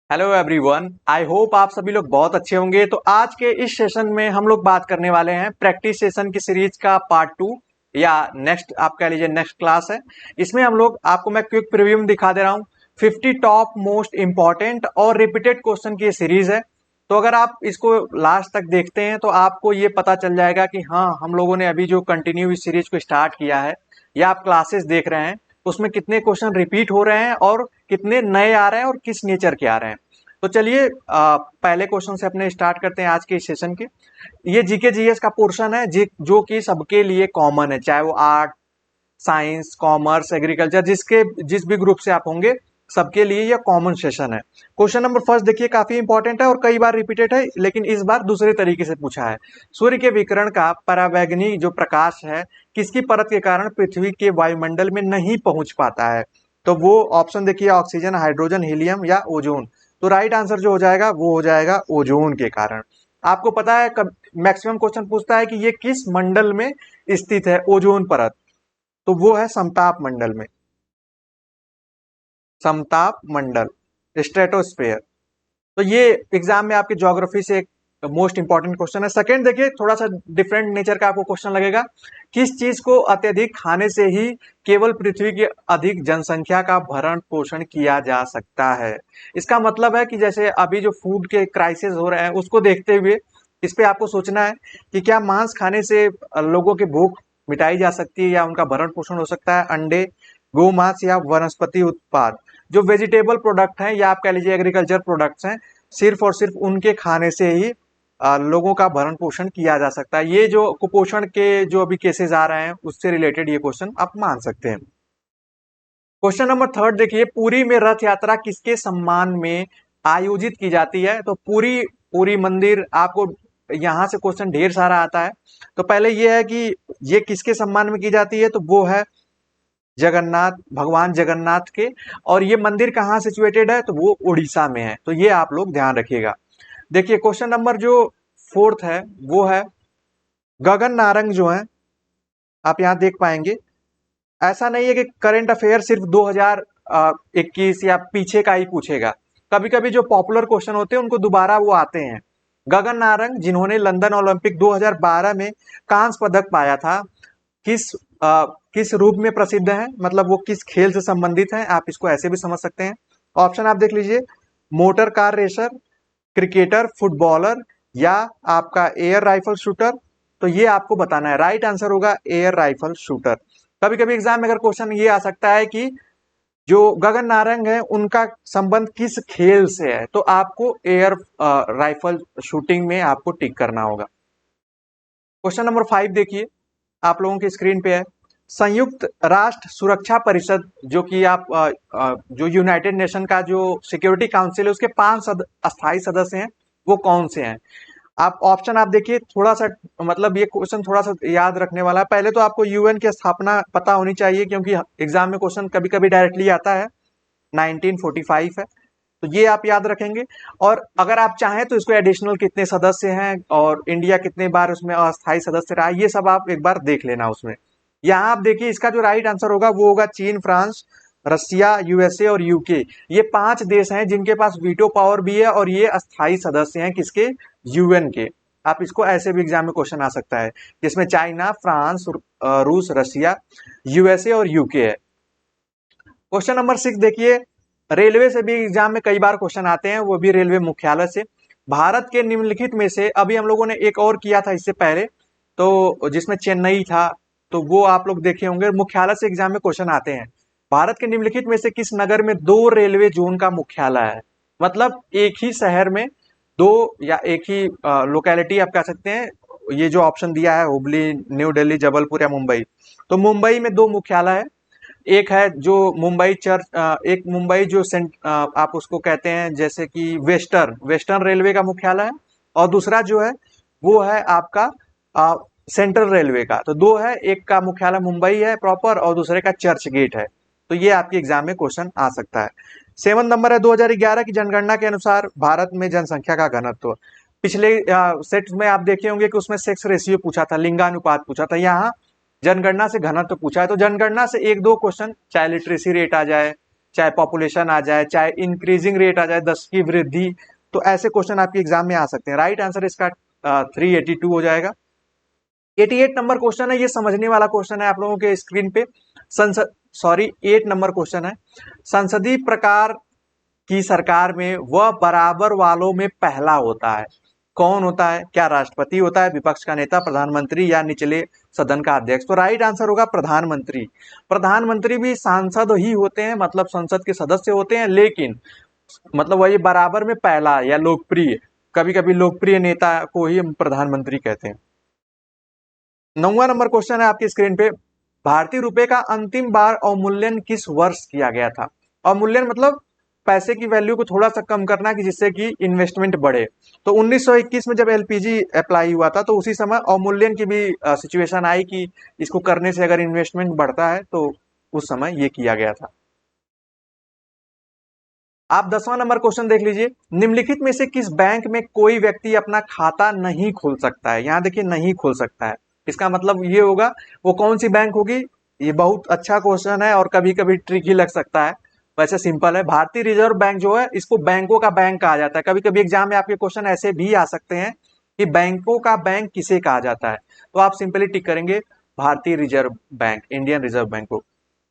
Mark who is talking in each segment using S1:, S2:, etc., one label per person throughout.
S1: Hello everyone, I hope आप सभी लोग बहुत अच्छे होंगे। तो आज के इस सेशन में हम लोग बात करने वाले हैं प्रैक्टिस सेशन की सीरीज का पार्ट 2 या नेक्स्ट आप कह लीजिए नेक्स्ट क्लास है। इसमें हम लोग आपको मैं क्विक प्रीव्यू में दिखा दे रहा हूँ 50 टॉप मोस्ट इंपॉर्टेंट और रिपीटेड क्वेश्चन की ये सीरीज है। तो अगर आप इसको लास्ट तक देखते हैं तो आपको ये पता चल जाएगा कि हाँ, हम लोगों ने अभी जो कंटिन्यू इस सीरीज को स्टार्ट किया है या आप क्लासेस देख रहे हैं उसमें कितने क्वेश्चन रिपीट हो रहे हैं और कितने नए आ रहे हैं और किस नेचर के आ रहे हैं। तो चलिए पहले क्वेश्चन से अपने स्टार्ट करते हैं आज के इस सेशन के। ये जीके जीएस का पोर्शन है जो कि सबके लिए कॉमन है, चाहे वो आर्ट, साइंस, कॉमर्स, एग्रीकल्चर, जिस भी ग्रुप से आप होंगे सबके लिए यह कॉमन सेशन है। क्वेश्चन नंबर फर्स्ट देखिए, काफी इंपॉर्टेंट है और कई बार रिपीटेड है, लेकिन इस बार दूसरे तरीके से पूछा है। सूर्य के विकिरण का परावैंगनी जो प्रकाश है किसकी परत के कारण पृथ्वी के वायुमंडल में नहीं पहुंच पाता है? तो वो ऑप्शन देखिए, ऑक्सीजन, हाइड्रोजन, हीलियम या ओजोन। तो राइट आंसर जो हो जाएगा वो हो जाएगा ओजोन के कारण। आपको पता है कब मैक्सिमम क्वेश्चन पूछता है कि ये किस मंडल में स्थित है ओजोन परत? तो वो है समताप मंडल में, समताप मंडल, स्ट्रेटोस्फेयर। तो ये एग्जाम में आपके ज्योग्राफी से एक मोस्ट इंपॉर्टेंट क्वेश्चन है। सेकंड देखिए, थोड़ा सा डिफरेंट नेचर का आपको क्वेश्चन लगेगा। किस चीज को अत्यधिक खाने से ही केवल पृथ्वी की अधिक जनसंख्या का भरण पोषण किया जा सकता है? इसका मतलब है कि जैसे अभी जो फूड के क्राइसिस हो रहे हैं उसको देखते हुए इस पे आपको सोचना है कि क्या मांस खाने से लोगों की भूख मिटाई जा सकती है या उनका भरण पोषण हो सकता है? अंडे, गोमांस या वनस्पति उत्पाद, जो वेजिटेबल प्रोडक्ट हैं या आप कह लीजिए एग्रीकल्चर प्रोडक्ट्स हैं, सिर्फ और सिर्फ उनके खाने से ही लोगों का भरण पोषण किया जा सकता है। ये जो कुपोषण के जो अभी केसेस आ रहे हैं उससे रिलेटेड ये क्वेश्चन आप मान सकते हैं। क्वेश्चन नंबर थर्ड देखिए, पुरी में रथ यात्रा किसके सम्मान में आयोजित की जाती है? तो पुरी पुरी मंदिर, आपको यहां से क्वेश्चन ढेर सारा आता है। तो पहले ये है कि ये किसके सम्मान में की जाती है? तो वो है जगन्नाथ, भगवान जगन्नाथ के। और ये मंदिर कहाँ सिचुएटेड है? तो वो उड़ीसा में है। तो ये आप लोग ध्यान रखिएगा। देखिए क्वेश्चन नंबर जो फोर्थ है वो है, गगन नारंग जो है आप यहाँ देख पाएंगे, ऐसा नहीं है कि करंट अफेयर सिर्फ 2021 या पीछे का ही पूछेगा। कभी कभी जो पॉपुलर क्वेश्चन होते हैं उनको दोबारा वो आते हैं। गगन नारंग जिन्होंने लंदन ओलंपिक 2012 में कांस्य पदक पाया था, किस किस रूप में प्रसिद्ध है? मतलब वो किस खेल से संबंधित है? आप इसको ऐसे भी समझ सकते हैं। ऑप्शन आप देख लीजिए, motor car racer, cricketer, footballer या आपका एयर राइफल शूटर। तो ये आपको बताना है। राइट आंसर होगा एयर राइफल शूटर। कभी कभी एग्जाम में अगर क्वेश्चन ये आ सकता है कि जो गगन नारंग है उनका संबंध किस खेल से है, तो आपको एयर राइफल शूटिंग में आपको टिक करना होगा। क्वेश्चन नंबर 5 देखिए, आप लोगों की स्क्रीन पे है। संयुक्त राष्ट्र सुरक्षा परिषद जो कि आप जो यूनाइटेड नेशन का जो सिक्योरिटी काउंसिल है उसके 5 अस्थायी सदस्य हैं, वो कौन से हैं? आप ऑप्शन आप देखिए, थोड़ा सा मतलब ये क्वेश्चन थोड़ा सा याद रखने वाला है। पहले तो आपको यूएन की स्थापना पता होनी चाहिए क्योंकि एग्जाम में क्वेश्चन कभी कभी डायरेक्टली आता है। 1945 है, तो ये आप याद रखेंगे। और अगर आप चाहें तो इसको एडिशनल कितने सदस्य हैं और इंडिया कितने बार उसमें अस्थायी सदस्य रहा, ये सब आप एक बार देख लेना उसमें। यहाँ आप देखिए, इसका जो राइट आंसर होगा वो होगा चीन, फ्रांस, रसिया, यूएसए और यूके। ये 5 देश हैं जिनके पास वीटो पावर भी है और ये अस्थायी सदस्य हैं किसके? यूएन के। आप इसको ऐसे भी एग्जाम में क्वेश्चन आ सकता है, जिसमें चाइना, फ्रांस, रूस, रसिया, यूएसए और यूके है। क्वेश्चन नंबर 6 देखिए, रेलवे से भी एग्जाम में कई बार क्वेश्चन आते हैं, वो भी रेलवे मुख्यालय से। भारत के निम्नलिखित में से, अभी हम लोगों ने एक और किया था इससे पहले, तो जिसमें चेन्नई था, तो वो आप लोग देखे होंगे। मुख्यालय से एग्जाम में क्वेश्चन आते हैं। भारत के निम्नलिखित में से किस नगर में 2 रेलवे जोन का मुख्यालय है? मतलब एक ही शहर में 2 या एक ही लोकेलिटी आप कह सकते हैं। ये जो ऑप्शन दिया है, हुबली, न्यू दिल्ली, जबलपुर या मुंबई, तो मुंबई में 2 मुख्यालय है। एक है जो मुंबई चर्च, एक मुंबई जो आप उसको कहते हैं जैसे कि वेस्टर्न वेस्टर्न रेलवे का मुख्यालय है, और दूसरा जो है वो है आपका सेंट्रल रेलवे का। तो 2 है, एक का मुख्यालय मुंबई है प्रॉपर और दूसरे का चर्च गेट है। तो ये आपके एग्जाम में क्वेश्चन आ सकता है। 7 नंबर है, 2011 की जनगणना के अनुसार भारत में जनसंख्या का घनत्व। पिछले सेट में आप देखे होंगे कि उसमें सेक्स रेशियो पूछा था, लिंगानुपात पूछा था। यहाँ जनगणना से घनत्व पूछा है। तो जनगणना से 1-2 क्वेश्चन, चाहे लिटरेसी रेट आ जाए चाहे पॉपुलेशन आ जाए, चाहे इंक्रीजिंग रेट आ जाए, 10 की वृद्धि, तो ऐसे क्वेश्चन आपके एग्जाम में आ सकते हैं। राइट आंसर इसका 382 हो जाएगा। 88 नंबर क्वेश्चन है, ये समझने वाला क्वेश्चन है आप लोगों के स्क्रीन पे। संसद 8 नंबर क्वेश्चन है, संसदीय प्रकार की सरकार में वह बराबर वालों में पहला होता है, कौन होता है? क्या राष्ट्रपति होता है, विपक्ष का नेता, प्रधानमंत्री या निचले सदन का अध्यक्ष? तो राइट आंसर होगा प्रधानमंत्री। प्रधानमंत्री भी सांसद ही होते हैं, मतलब संसद के सदस्य होते हैं, लेकिन मतलब वही बराबर में पहला या लोकप्रिय, कभी कभी लोकप्रिय नेता को ही हम प्रधानमंत्री कहते हैं। 9वां नंबर क्वेश्चन है आपकी स्क्रीन पे, भारतीय रुपए का अंतिम बार अवमूल्यन किस वर्ष किया गया था? अवमूल्यन मतलब पैसे की वैल्यू को थोड़ा सा कम करना कि जिससे कि इन्वेस्टमेंट बढ़े। तो 1921 में जब एलपीजी अप्लाई हुआ था, तो उसी समय अवमूल्यन की भी सिचुएशन आई कि इसको करने से अगर इन्वेस्टमेंट बढ़ता है, तो उस समय ये किया गया था। आप 10वां नंबर क्वेश्चन देख लीजिए, निम्नलिखित में से किस बैंक में कोई व्यक्ति अपना खाता नहीं खोल सकता है? यहां देखिए, नहीं खोल सकता है, इसका मतलब ये होगा वो कौन सी बैंक होगी? ये बहुत अच्छा क्वेश्चन है और कभी कभी ट्रिकी लग सकता है, वैसे सिंपल है। भारतीय रिजर्व बैंक जो है, इसको बैंकों का बैंक कहा जाता है। कभी कभी एग्जाम में आपके क्वेश्चन ऐसे भी आ सकते हैं कि बैंकों का बैंक किसे कहा जाता है, तो आप सिंपली टिक करेंगे भारतीय reserve bank, Indian reserve bank को।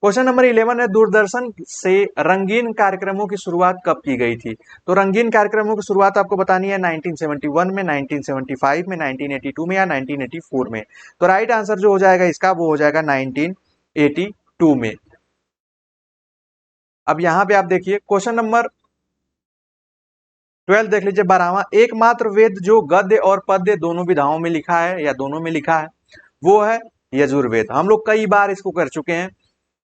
S1: क्वेश्चन नंबर 11 है, दूरदर्शन से रंगीन कार्यक्रमों की शुरुआत कब की गई थी? तो रंगीन कार्यक्रमों की शुरुआत आपको बतानी है 1971 में, 1975 में, 1982 में या 1984 में। तो राइट आंसर जो हो जाएगा इसका, वो हो जाएगा 1982 में। अब यहां पे आप देखिए क्वेश्चन नंबर 12 देख लीजिए, 12वां, एकमात्र वेद जो गद्य और पद्य दोनों विधाओं में लिखा है या दोनों में लिखा है, वो है यजुर्वेद। हम लोग कई बार इसको कर चुके हैं।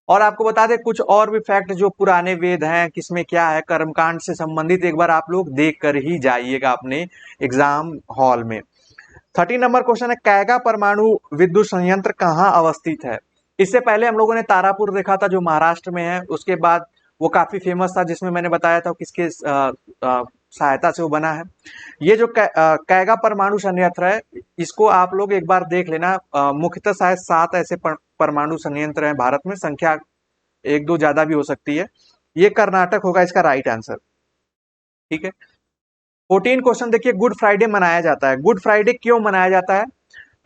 S1: और आपको बता दें कुछ और भी फैक्ट जो पुराने वेद हैं, किसमें क्या है, कर्मकांड से संबंधित एक बार आप लोग देख कर ही जाइएगा अपने एग्जाम हॉल में। 13 नंबर क्वेश्चन है, कैगा परमाणु विद्युत संयंत्र कहाँ अवस्थित है? इससे पहले हम लोगों ने तारापुर देखा था जो महाराष्ट्र में है, उसके बाद वो काफी फेमस था जिसमें मैंने बताया था किसके सहायता से वो बना है। ये जो कैगा परमाणु संयंत्र है, इसको आप लोग एक बार देख लेना। मुख्यतः शायद 7 ऐसे परमाणु संयंत्र हैं भारत में, संख्या 1-2 ज्यादा भी हो सकती है। ये कर्नाटक होगा इसका राइट आंसर, ठीक है। 14 क्वेश्चन देखिए, गुड फ्राइडे मनाया जाता है, गुड फ्राइडे क्यों मनाया जाता है?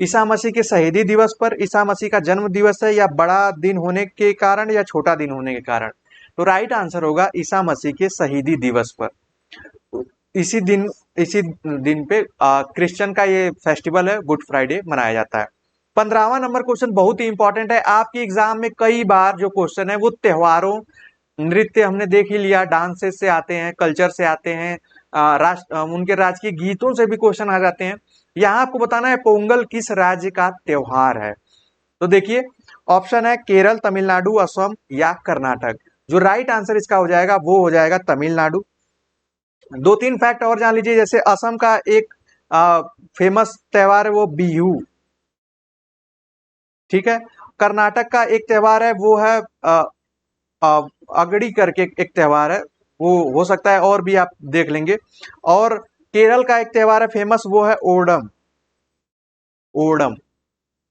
S1: ईसा मसीह के शहीदी दिवस पर, ईसा मसीह का जन्म दिवस है, या बड़ा दिन होने के कारण, या छोटा दिन होने के कारण? तो राइट आंसर होगा ईसा मसीह के शहीदी दिवस पर। इसी दिन पे क्रिश्चियन का ये फेस्टिवल है, गुड फ्राइडे मनाया जाता है। 15वां नंबर क्वेश्चन बहुत ही इंपॉर्टेंट है, आपके एग्जाम में कई बार जो क्वेश्चन है वो त्योहारों, नृत्य हमने देख ही लिया, डांसेस से आते हैं, कल्चर से आते हैं, उनके राज्य के गीतों से भी क्वेश्चन आ जाते हैं। यहाँ आपको बताना है पोंगल किस राज्य का त्योहार है? तो देखिए ऑप्शन है केरल, तमिलनाडु, असम या कर्नाटक। जो राइट आंसर इसका हो जाएगा वो हो जाएगा तमिलनाडु। 2-3 फैक्ट और जान लीजिए, जैसे असम का एक फेमस त्योहार है वो बिहू, ठीक है। कर्नाटक का एक त्योहार है वो है अगड़ी करके एक त्योहार है, वो हो सकता है और भी आप देख लेंगे। और केरल का एक त्योहार है फेमस, वो है ओणम, ओणम।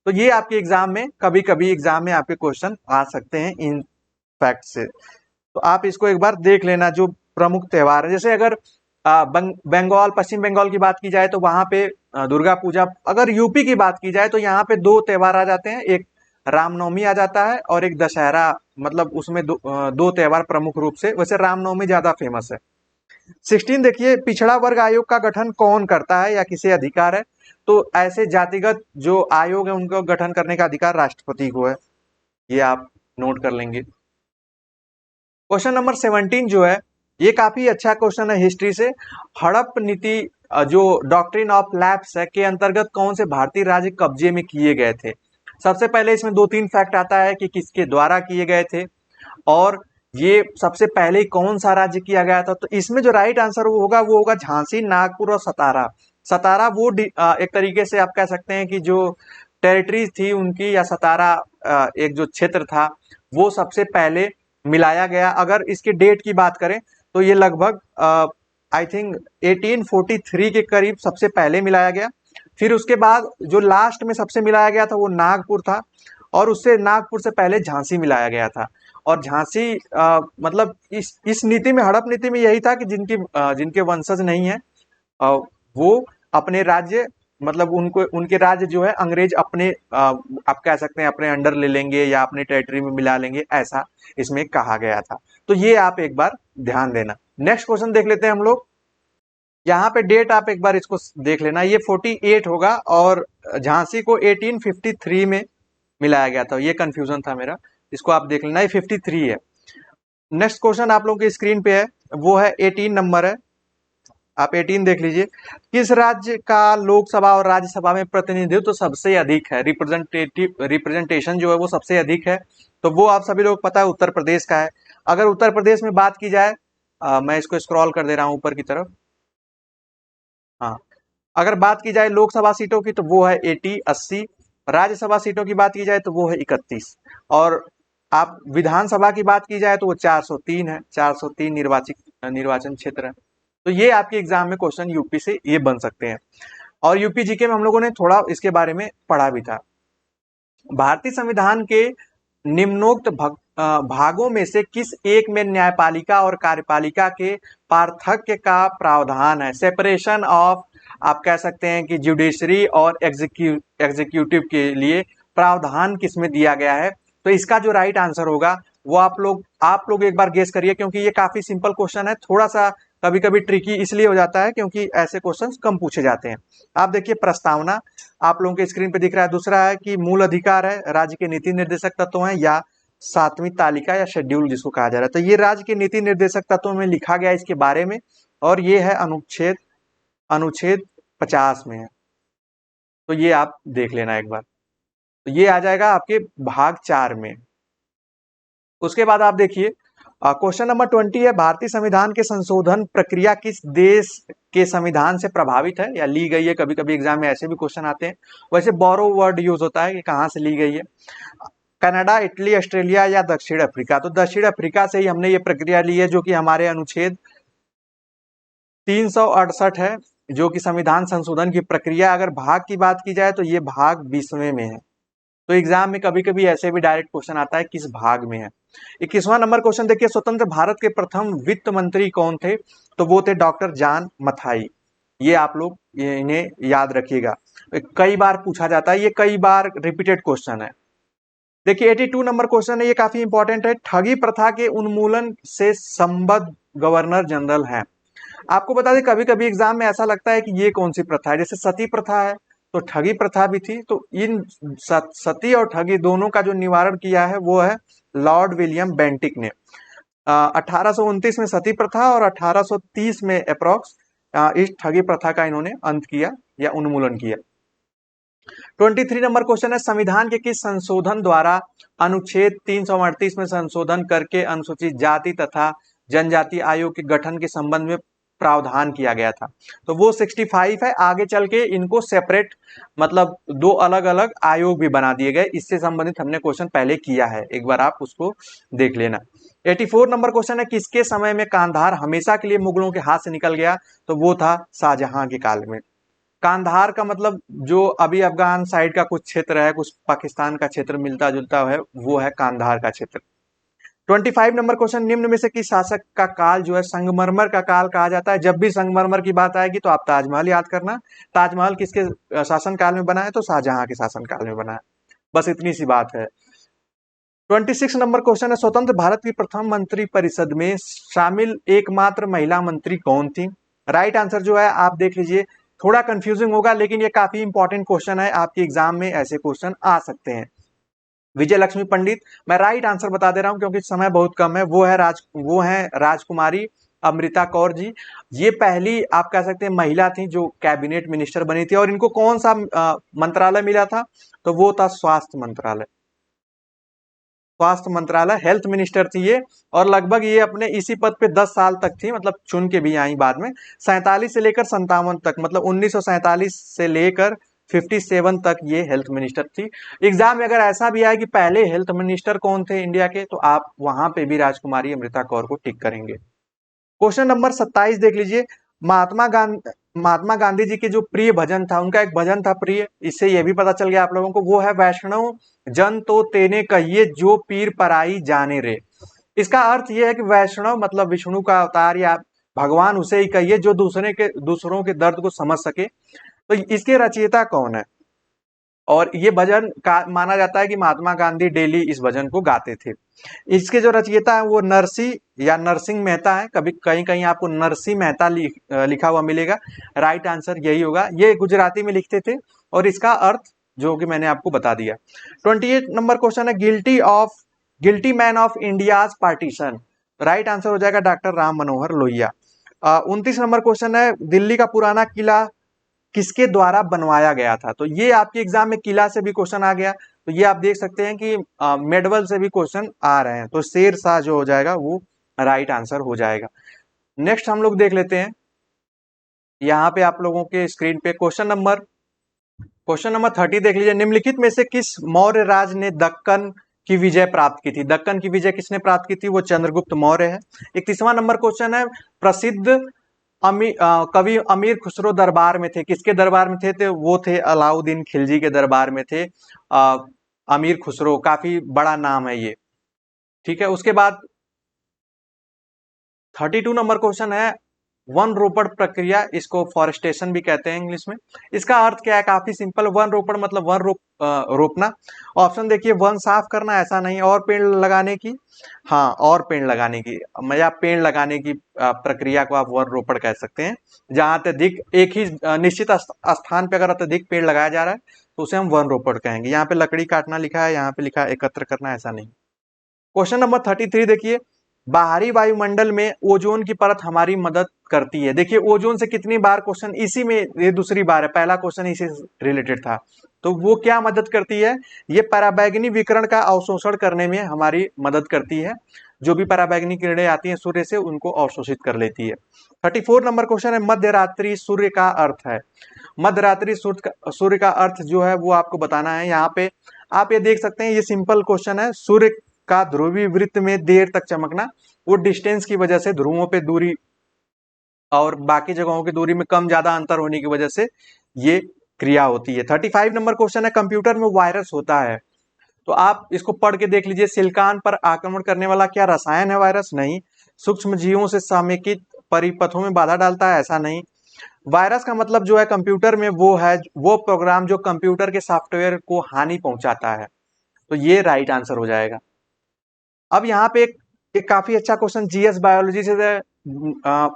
S1: तो ये आपके एग्जाम में कभी कभी एग्जाम में आपके क्वेश्चन आ सकते हैं इन फैक्ट से, तो आप इसको एक बार देख लेना जो प्रमुख त्योहार है। जैसे अगर बंगाल, पश्चिम बंगाल की बात की जाए तो वहां पे दुर्गा पूजा, अगर यूपी की बात की जाए तो यहाँ पे 2 त्योहार आ जाते हैं, एक रामनवमी आ जाता है और एक दशहरा, मतलब उसमें 2 त्योहार प्रमुख रूप से, वैसे रामनवमी ज्यादा फेमस है। 16 देखिए, पिछड़ा वर्ग आयोग का गठन कौन करता है या किसे अधिकार है? तो ऐसे जातिगत जो आयोग है उनको गठन करने का अधिकार राष्ट्रपति को है, ये आप नोट कर लेंगे। क्वेश्चन नंबर 17 जो है ये काफी अच्छा क्वेश्चन है हिस्ट्री से। हड़प नीति जो डॉक्ट्रिन ऑफ लैप्स है के अंतर्गत कौन से भारतीय राज्य कब्जे में किए गए थे? सबसे पहले इसमें 2-3 फैक्ट आता है कि किसके द्वारा किए गए थे और ये सबसे पहले कौन सा राज्य किया गया था। तो इसमें जो राइट आंसर वो होगा झांसी, नागपुर और सतारा। सतारा वो एक तरीके से आप कह सकते हैं कि जो टेरिटरीज थी उनकी, या सतारा एक जो क्षेत्र था वो सबसे पहले मिलाया गया। अगर इसके डेट की बात करें तो ये लगभग आई थिंक 1843 के करीब सबसे पहले मिलाया गया। फिर उसके बाद जो लास्ट में सबसे मिलाया गया था वो नागपुर था, और उससे नागपुर से पहले झांसी मिलाया गया था। और झांसी मतलब इस नीति में, हड़प नीति में यही था कि जिनके वंशज नहीं है वो अपने राज्य, मतलब उनको उनके राज्य जो है अंग्रेज अपने आप कह सकते हैं अपने अंडर ले लेंगे या अपने टेरिटरी में मिला लेंगे, ऐसा इसमें कहा गया था। तो ये आप एक बार ध्यान देना। नेक्स्ट क्वेश्चन देख लेते हैं हम लोग। यहाँ पे डेट आप एक बार इसको देख लेना, ये 48 होगा और झांसी को 1853 में मिलाया गया था, ये कंफ्यूजन था मेरा, इसको आप देख लेना, ये 53 है। नेक्स्ट क्वेश्चन आप लोगों की स्क्रीन पे है, वो है 18 नंबर है, आप 18 देख लीजिए। किस राज्य का लोकसभा और राज्यसभा में प्रतिनिधित्व तो सबसे अधिक है, रिप्रेजेंटेशन जो है वो सबसे अधिक है, तो वो आप सभी लोग पता है उत्तर प्रदेश का है। अगर उत्तर प्रदेश में बात की जाए, मैं इसको स्क्रॉल कर दे रहा हूं ऊपर की तरफ, हाँ, अगर बात की जाए लोकसभा सीटों की तो वो है 80। राज्यसभा सीटों की बात की जाए तो वो है 31। और आप विधानसभा की बात की जाए तो वो 403 है, 403 निर्वाचन क्षेत्र है। तो ये आपके एग्जाम में क्वेश्चन यूपी से ये बन सकते हैं। और यूपी जीके में हम लोगों ने थोड़ा इसके बारे में पढ़ा भी था। भारतीय संविधान के निम्नोक्त भागों में से किस एक में न्यायपालिका और कार्यपालिका के पार्थक्य का प्रावधान है, सेपरेशन ऑफ, आप कह सकते हैं कि जुडिशरी और एग्जीक्यूटिव के लिए प्रावधान किस में दिया गया है। तो इसका जो राइट आंसर होगा वो आप लोग एक बार गेस करिए, क्योंकि ये काफी सिंपल क्वेश्चन है, थोड़ा सा कभी कभी ट्रिकी इसलिए हो जाता है क्योंकि ऐसे क्वेश्चंस कम पूछे जाते हैं। आप देखिए प्रस्तावना आप लोगों के स्क्रीन पे दिख रहा है। दूसरा है कि मूल अधिकार है, राज्य के नीति निर्देशक तत्व हैं, या सातवीं तालिका या शेड्यूल जिसको कहा जा रहा है। तो ये राज्य के नीति निर्देशक तत्वों में लिखा गया है इसके बारे में, और ये है अनुच्छेद 50 में है। तो ये आप देख लेना एक बार। तो ये आ जाएगा आपके भाग 4 में। उसके बाद आप देखिए क्वेश्चन नंबर 20 है, भारतीय संविधान के संशोधन प्रक्रिया किस देश के संविधान से प्रभावित है या ली गई है। कभी कभी एग्जाम में ऐसे भी क्वेश्चन आते हैं। वैसे बोरो वर्ड यूज होता है कि कहाँ से ली गई है। कनाडा, इटली, ऑस्ट्रेलिया या दक्षिण अफ्रीका। तो दक्षिण अफ्रीका से ही हमने ये प्रक्रिया ली है, जो कि हमारे अनुच्छेद 368 है, जो कि संविधान संशोधन की प्रक्रिया। अगर भाग की बात की जाए तो ये भाग 20वें में है। तो एग्जाम में कभी कभी ऐसे भी डायरेक्ट क्वेश्चन आता है किस भाग में है। 21वां नंबर क्वेश्चन देखिए, स्वतंत्र भारत के प्रथम वित्त मंत्री कौन थे। तो वो थे डॉक्टर जॉन मथाई। ये आप लोग इन्हें याद रखिएगा, कई बार पूछा जाता है, ये कई बार रिपीटेड क्वेश्चन है। देखिए 82 नंबर क्वेश्चन है, ये काफी इंपॉर्टेंट है। ठगी प्रथा के उन्मूलन से संबद्ध गवर्नर जनरल है। आपको बता दें कभी कभी एग्जाम में ऐसा लगता है कि ये कौन सी प्रथा है, जैसे सती प्रथा है तो ठगी प्रथा भी थी। तो इन सती और ठगी दोनों का जो निवारण किया है वो है लॉर्ड विलियम बेंटिक ने। 1829 में सती प्रथा और 1830 में अप्रोक्स इस ठगी प्रथा का इन्होंने अंत किया या उन्मूलन किया। 23 नंबर क्वेश्चन है, संविधान के किस संशोधन द्वारा अनुच्छेद 338 में संशोधन करके अनुसूचित जाति तथा जनजाति आयोग के गठन के संबंध में प्रावधान किया गया था। तो वो 65 है। आगे चल के इनको सेपरेट, मतलब दो अलग अलग आयोग भी बना दिए गए। इससे संबंधित हमने क्वेश्चन पहले किया है, एक बार आप उसको देख लेना। 84 नंबर क्वेश्चन है, किसके समय में कांधार हमेशा के लिए मुगलों के हाथ से निकल गया। तो वो था शाहजहां के काल में। कांधार का मतलब जो अभी अफगान साइड का कुछ क्षेत्र है, कुछ पाकिस्तान का क्षेत्र मिलता जुलता है, वो है कांधार का क्षेत्र। 25 नंबर क्वेश्चन, निम्न में से किस शासक का काल जो है संगमरमर का काल कहा जाता है। जब भी संगमरमर की बात आएगी तो आप ताजमहल याद करना। ताजमहल किसके शासन काल में बना है, तो शाहजहां के शासन काल में बना है। बस इतनी सी बात है। 26 नंबर क्वेश्चन है, स्वतंत्र भारत की प्रथम मंत्री परिषद में शामिल एकमात्र महिला मंत्री कौन थी। राइट आंसर जो है आप देख लीजिए, थोड़ा कंफ्यूजिंग होगा लेकिन ये काफी इंपॉर्टेंट क्वेश्चन है, आपके एग्जाम में ऐसे क्वेश्चन आ सकते हैं। विजय लक्ष्मी पंडित। मैं राइट आंसर बता दे रहा हूं क्योंकि समय बहुत कम है। वो है राजकुमारी अमृता कौर जी। ये पहली आप कह सकते हैं महिला थी जो कैबिनेट मिनिस्टर बनी थी। और इनको कौन सा मंत्रालय मिला था, तो वो था स्वास्थ्य मंत्रालय। स्वास्थ्य मंत्रालय, हेल्थ मिनिस्टर थी ये। और लगभग ये अपने इसी पद पे 10 साल तक थी, मतलब चुन के भी आई बाद में। 47 से लेकर 57 तक, मतलब 1947 से लेकर 57 तक ये हेल्थ मिनिस्टर थी। एग्जाम में अगर ऐसा भी आए कि पहले हेल्थ मिनिस्टर कौन थे इंडिया के, तो आप वहां पे भी राजकुमारी अमृता कौर को टिक करेंगे। क्वेश्चन नंबर 27 देख लीजिए, महात्मा गांधी जी के जो प्रिय भजन था, उनका एक भजन था प्रिय, इससे यह भी पता चल गया आप लोगों को, वो है वैष्णव जन तो तेने कहिए जो पीर पराई जाने रे। इसका अर्थ ये है कि वैष्णव मतलब विष्णु का अवतार या भगवान उसे ही कहिए जो दूसरों के दर्द को समझ सके। तो इसके रचयिता कौन है? और ये भजन का माना जाता है कि महात्मा गांधी डेली इस भजन को गाते थे। इसके जो रचयिता है वो नरसी या नरसिंह मेहता है। कभी कहीं कहीं आपको नरसिंह मेहता लिखा हुआ मिलेगा। राइट आंसर यही होगा। ये गुजराती में लिखते थे और इसका अर्थ जो कि मैंने आपको बता दिया। 28 नंबर क्वेश्चन है guilty man of India's partition. Right answer हो जाएगा doctor Ram Manohar Lohia. 29 number question है दिल्ली का पुराना किला किसके द्वारा बनवाया गया था? तो ये आपके एग्जाम में किला से भी क्वेश्चन आ गया। तो ये आप देख सकते हैं कि मेडवल से भी क्वेश्चन आ रहे हैं। तो शेर शाह जो हो जाएगा वो राइट आंसर हो जाएगा। नेक्स्ट हम लोग देख लेते हैं। यहाँ पे आप लोगों के स्क्रीन पे क्वेश्चन नंबर 30 देख लीजिए। निम्नलिखित में से किस मौर्य राज ने दक्कन की विजय प्राप्त की थी? दक्कन की विजय किसने प्राप्त की थी? वो चंद्रगुप्त मौर्य है। 31वां नंबर क्वेश्चन है प्रसिद्ध कवि अमीर खुसरो दरबार में थे। किसके दरबार में थे? तो वो थे अलाउद्दीन खिलजी के दरबार में थे। अमीर खुसरो काफी बड़ा नाम है ये। ठीक है, उसके बाद 32 नंबर क्वेश्चन है वन रोपण प्रक्रिया, इसको फॉरेस्टेशन भी कहते हैं इंग्लिश में। इसका अर्थ क्या है? काफी सिंपल। वन रोपण मतलब रोपना। ऑप्शन देखिए, वन साफ करना, ऐसा नहीं, और पेड़ लगाने की, हाँ और पेड़ लगाने की, या पेड़ लगाने की प्रक्रिया को आप वन रोपण कह सकते हैं। जहां अत्यधिक एक ही निश्चित स्थान पे अगर अत्यधिक पेड़ लगाया जा रहा है तो उसे हम वन रोपण कहेंगे। यहाँ पे लकड़ी काटना लिखा है, यहाँ पे लिखा है एकत्र करना, ऐसा नहीं। क्वेश्चन नंबर 33 देखिए, बाहरी वायुमंडल में ओजोन की परत हमारी मदद करती है। देखिए ओजोन से कितनी बार क्वेश्चन इसी में, ये दूसरी बार है, पहला क्वेश्चन इसी से रिलेटेड था। तो वो क्या मदद करती है? ये पराबैंगनी विकिरण का अवशोषण करने में हमारी मदद करती है। जो भी पराबैंगनी किरणें आती हैं सूर्य से उनको अवशोषित कर लेती है। 34 नंबर क्वेश्चन है मध्यरात्रि सूर्य का अर्थ है। मध्यरात्रि सूर्य का अर्थ जो है वो आपको बताना है। यहाँ पे आप ये देख सकते हैं, ये सिंपल क्वेश्चन है। सूर्य का ध्रुवीय वृत्त में देर तक चमकना, वो डिस्टेंस की वजह से, ध्रुवों पे दूरी और बाकी जगहों की दूरी में कम ज्यादा अंतर होने की वजह से ये क्रिया होती है। 35 नंबर क्वेश्चन है कंप्यूटर में वायरस होता है। तो आप इसको पढ़ के देख लीजिए। सिलिकॉन पर आक्रमण करने वाला क्या रसायन है वायरस? नहीं। सूक्ष्म जीवों से समेकित परिपथों में बाधा डालता है? ऐसा नहीं। वायरस का मतलब जो है कंप्यूटर में वो है वो प्रोग्राम जो कंप्यूटर के सॉफ्टवेयर को हानि पहुंचाता है। तो ये राइट आंसर हो जाएगा। अब यहाँ पे एक काफी अच्छा क्वेश्चन जीएस बायोलॉजी से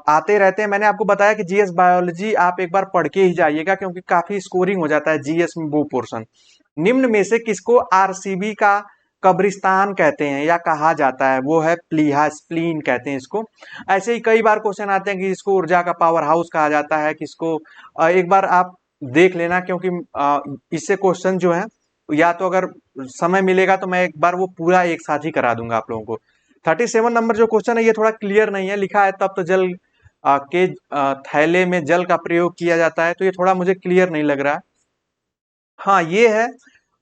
S1: आते रहते हैं। मैंने आपको बताया कि जीएस बायोलॉजी आप एक बार पढ़ के ही जाइएगा क्योंकि काफी स्कोरिंग हो जाता है जीएस में वो पोर्शन। निम्न में से किसको आरसीबी का कब्रिस्तान कहते हैं या कहा जाता है? वो है प्लीहा, स्प्लीन कहते हैं इसको। ऐसे ही कई बार क्वेश्चन आते हैं कि इसको ऊर्जा का पावर हाउस कहा जाता है, किसको। एक बार आप देख लेना क्योंकि इससे क्वेश्चन जो है, या तो अगर समय मिलेगा तो मैं एक बार वो पूरा एक साथ ही करा दूंगा आप लोगों को। 37 नंबर जो क्वेश्चन है ये थोड़ा क्लियर नहीं है। लिखा है तब तो जल के थैले में जल का प्रयोग किया जाता है, तो ये थोड़ा मुझे क्लियर नहीं लग रहा है। हाँ ये है।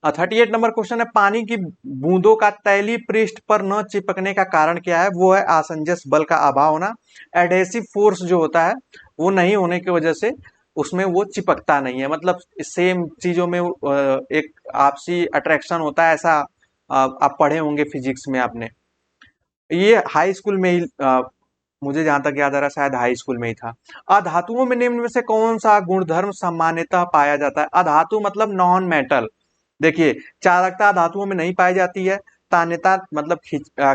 S1: 38 नंबर क्वेश्चन है पानी की बूंदों का तैलीय पृष्ठ पर न चिपकने का कारण क्या है? वो है आसंजस बल का अभाव होना। एडहेसिव फोर्स जो होता है वो नहीं होने की वजह से उसमें वो चिपकता नहीं है। मतलब सेम चीजों में एक आपसी अट्रैक्शन होता है, ऐसा आप पढ़े होंगे फिजिक्स में आपने। ये हाई स्कूल में ही मुझे जहां तक याद आ रहा है शायद हाई स्कूल में ही था। अधातुओं में निम्न में से कौन सा गुणधर्म सामान्यतः पाया जाता है? अधातु मतलब नॉन मेटल। देखिए चालकता धातुओं में नहीं पाई जाती है। तान्यता मतलब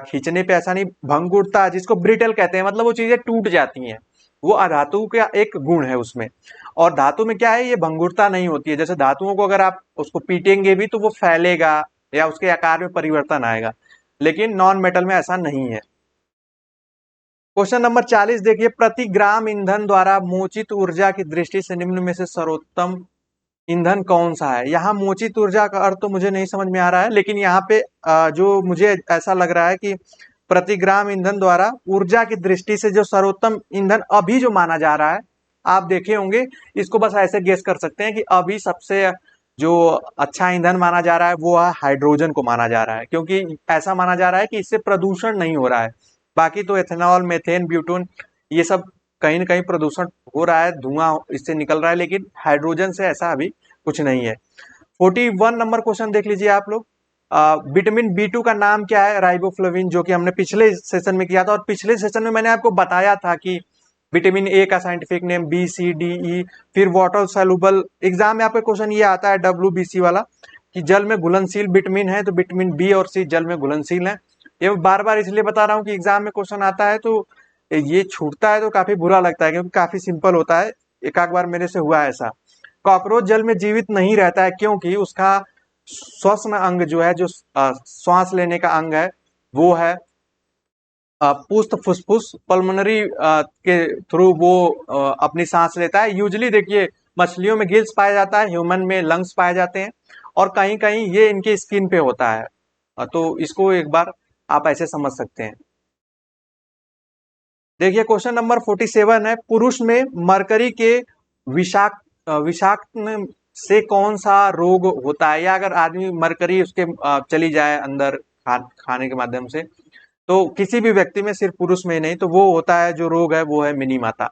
S1: खींचने पे ऐसा नहीं। भंगुरता जिसको ब्रिटल कहते हैं मतलब वो चीजें टूट जाती हैं, वो अधातु का एक गुण है उसमें। और धातु में क्या है, ये भंगुरता नहीं होती है। जैसे धातुओं को अगर आप उसको पीटेंगे भी तो वो फैलेगा या उसके आकार में परिवर्तन आएगा, लेकिन नॉन मेटल में ऐसा नहीं है। क्वेश्चन नंबर 40 देखिए, प्रति ग्राम ईंधन द्वारा मोचित ऊर्जा की दृष्टि से निम्न में से सर्वोत्तम ईंधन कौन सा है? यहाँ मोचित ऊर्जा का अर्थ तो मुझे नहीं समझ में आ रहा है, लेकिन यहाँ पे जो मुझे ऐसा लग रहा है कि प्रति ग्राम ईंधन द्वारा ऊर्जा की दृष्टि से जो सर्वोत्तम ईंधन अभी जो माना जा रहा है, आप देखे होंगे, इसको बस ऐसे गेस कर सकते हैं कि अभी सबसे जो अच्छा ईंधन माना जा रहा है वो है हाइड्रोजन को माना जा रहा है, क्योंकि ऐसा माना जा रहा है कि इससे प्रदूषण नहीं हो रहा है। बाकी तो एथेनॉल, मेथेन, ब्यूटोन ये सब कहीं ना कहीं प्रदूषण हो रहा है, धुआं इससे निकल रहा है, लेकिन हाइड्रोजन से ऐसा अभी कुछ नहीं है। 41 नंबर क्वेश्चन देख लीजिए आप लोग। विटामिन बी टू का नाम क्या है? राइबोफ्लाविन, जो कि हमने पिछले सेशन में किया था। और पिछले सेशन में मैंने आपको बताया था कि विटामिन ए का scientific name B C D E, फिर वाटर सॉल्युबल। एग्जाम में आपका क्वेश्चन ये आता है WBC वाला कि जल में घुलनशील विटामिन है, तो विटामिन बी और सी जल में घुलनशील है। ये बार बार इसलिए बता रहा हूँ कि एग्जाम में क्वेश्चन आता है तो ये छूटता है तो काफी बुरा लगता है, क्योंकि काफी सिंपल होता है। एक आध बार मेरे से हुआ है ऐसा। कॉकरोच जल में जीवित नहीं रहता है, क्योंकि उसका श्वसन अंग जो है, जो श्वास लेने का अंग है, वो है पुष्ट फुसफुस, पल्मोनरी के थ्रू वो अपनी सांस लेता है। यूजली देखिए मछलियों में गिल्स पाया जाता है, ह्यूमन में लंग्स पाए जाते हैं, और कहीं कहीं ये इनके स्किन पे होता है। तो इसको एक बार आप ऐसे समझ सकते हैं। देखिए क्वेश्चन नंबर 47 है, पुरुष में मरकरी के विषाक्त से कौन सा रोग होता है? या अगर आदमी मरकरी उसके चली जाए अंदर खाने के माध्यम से, तो किसी भी व्यक्ति में, सिर्फ पुरुष में ही नहीं, तो वो होता है, जो रोग है वो है मिनी माता।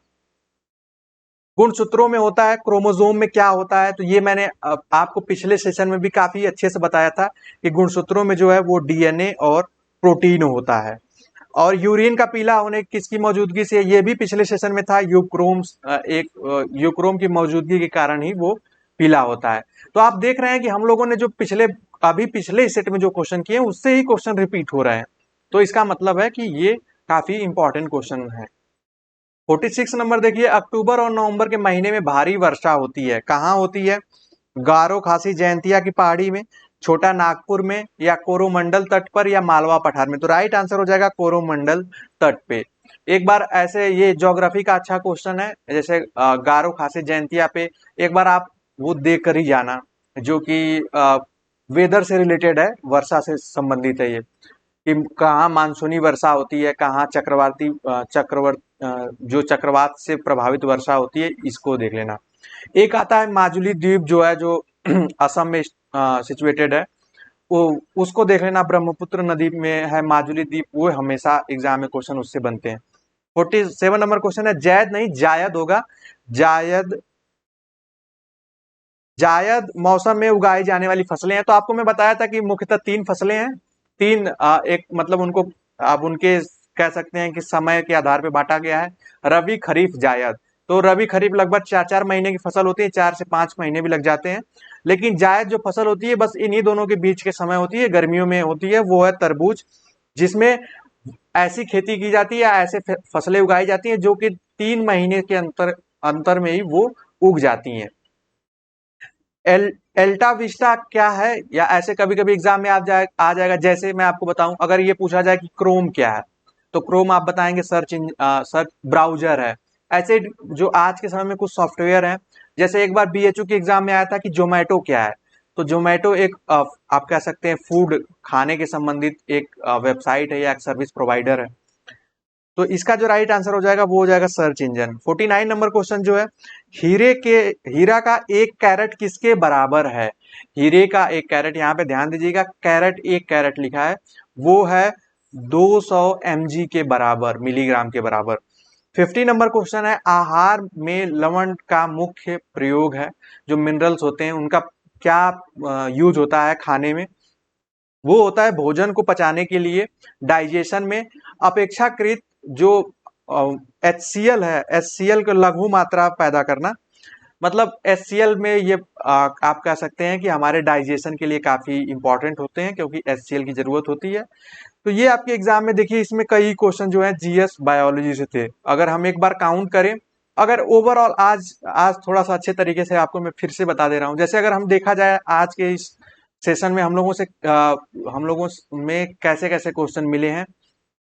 S1: गुणसूत्रों में होता है, क्रोमोसोम में क्या होता है? तो ये मैंने आपको पिछले सेशन में भी काफी अच्छे से बताया था कि गुणसूत्रों में जो है वो डीएनए और प्रोटीन होता है। और यूरिन का पीला होने किसकी मौजूदगी से? ये भी पिछले सेशन में था, यूक्रोम की मौजूदगी के कारण ही वो पीला होता है। तो आप देख रहे हैं कि हम लोगों ने जो पिछले सेट में जो क्वेश्चन किए उससे ही क्वेश्चन रिपीट हो रहे हैं। तो इसका मतलब है कि ये काफी इंपॉर्टेंट क्वेश्चन है। 46 नंबर देखिए, अक्टूबर और नवंबर के महीने में भारी वर्षा होती है, कहाँ होती है? गारो खासी जयंतिया की पहाड़ी में, छोटा नागपुर में, या कोरोमंडल तट पर, या मालवा पठार में? तो राइट आंसर हो जाएगा कोरोमंडल तट पे। एक बार ऐसे, ये ज्योग्राफी का अच्छा क्वेश्चन है, जैसे गारो खासी जयंतिया पे एक बार आप वो देख कर ही जाना, जो कि वेदर से रिलेटेड है, वर्षा से संबंधित है ये, कि कहाँ मानसूनी वर्षा होती है, कहाँ जो चक्रवात से प्रभावित वर्षा होती है, इसको देख लेना। एक आता है माजुली द्वीप, जो है जो असम में सिचुएटेड है, वो उसको देख लेना, ब्रह्मपुत्र नदी में है माजुली द्वीप, वो हमेशा एग्जाम में क्वेश्चन उससे बनते हैं। 47 नंबर क्वेश्चन है, जायद नहीं जायद होगा, जायद जायद मौसम में उगाई जाने वाली फसलें हैं। तो आपको मैं बताया था कि मुख्यतः तीन फसलें हैं। तीन एक मतलब उनको आप उनके कह सकते हैं कि समय के आधार पे बांटा गया है, रबी खरीफ जायद। तो रबी खरीफ लगभग 4-4 महीने की फसल होती है, 4 से 5 महीने भी लग जाते हैं। लेकिन जायद जो फसल होती है बस इन्हीं दोनों के बीच के समय होती है, गर्मियों में होती है, वो है तरबूज, जिसमें ऐसी खेती की जाती है, ऐसे फसलें उगाई जाती हैं जो कि 3 महीने के अंतर अंतर में ही वो उग जाती हैं। एल्टा विस्टा क्या है? या ऐसे कभी कभी एग्जाम में आ जाएगा, जैसे मैं आपको बताऊं, अगर ये पूछा जाए कि क्रोम क्या है, तो क्रोम आप बताएंगे सर्च ब्राउजर है। ऐसे जो आज के समय में कुछ सॉफ्टवेयर हैं, जैसे एक बार BHU के एग्जाम में आया था कि जोमेटो क्या है, तो जोमेटो एक आप कह सकते हैं फूड खाने के संबंधित एक वेबसाइट है या एक सर्विस प्रोवाइडर है। तो इसका जो राइट आंसर हो जाएगा वो हो जाएगा सर्च इंजन। 49 नंबर क्वेश्चन जो है, हीरा का 1 कैरेट किसके बराबर है? हीरे का 1 कैरेट, यहाँ पे ध्यान दीजिएगा, कैरेट 1 कैरेट लिखा है, वो है 200 mg के बराबर, मिलीग्राम के बराबर। 50 नंबर क्वेश्चन है, आहार में लवण का मुख्य प्रयोग है, जो मिनरल्स होते हैं उनका क्या यूज होता है खाने में? वो होता है भोजन को पचाने के लिए, डाइजेशन में, अपेक्षाकृत जो HCl है, HCl को लघु मात्रा पैदा करना, मतलब HCl में ये आप कह सकते हैं कि हमारे डाइजेशन के लिए काफी इंपॉर्टेंट होते हैं, क्योंकि HCl की जरूरत होती है। तो ये आपके एग्जाम में देखिए, इसमें कई क्वेश्चन जो है GS बायोलॉजी से थे। अगर हम एक बार काउंट करें, अगर ओवरऑल आज आज थोड़ा सा अच्छे तरीके से आपको मैं फिर से बता दे रहा हूँ, जैसे अगर हम देखा जाए आज के इस सेशन में हम लोगों में कैसे कैसे क्वेश्चन मिले हैं,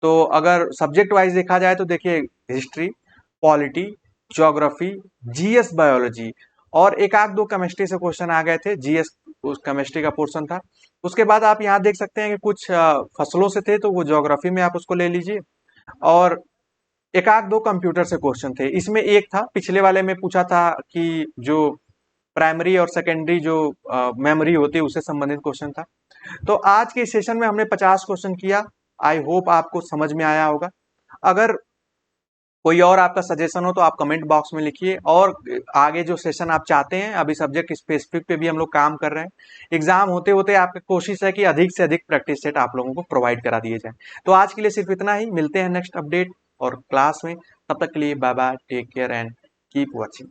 S1: तो अगर सब्जेक्ट वाइज देखा जाए तो देखिए, history, polity, geography, GS biology, और एक आध दो केमिस्ट्री से क्वेश्चन आ गए थे, GS उस केमिस्ट्री का पोर्शन था। उसके बाद आप यहाँ देख सकते हैं कि कुछ फसलों से थे, तो वो ज्योग्राफी में आप उसको ले लीजिए। और एक आध दो कंप्यूटर से क्वेश्चन थे, इसमें एक था पिछले वाले में पूछा था कि जो प्राइमरी और सेकेंडरी जो मेमोरी होती है उससे संबंधित क्वेश्चन था। तो आज के सेशन में हमने 50 क्वेश्चन किया। आई होप आपको समझ में आया होगा। अगर कोई और आपका सजेशन हो तो आप कमेंट बॉक्स में लिखिए, और आगे जो सेशन आप चाहते हैं, अभी सब्जेक्ट स्पेसिफिक पे भी हम लोग काम कर रहे हैं। एग्जाम होते होते आपकी कोशिश है कि अधिक से अधिक प्रैक्टिस सेट आप लोगों को प्रोवाइड करा दिए जाए। तो आज के लिए सिर्फ इतना ही, मिलते हैं नेक्स्ट अपडेट और क्लास में। तब तक के लिए bye bye, take care and keep watching.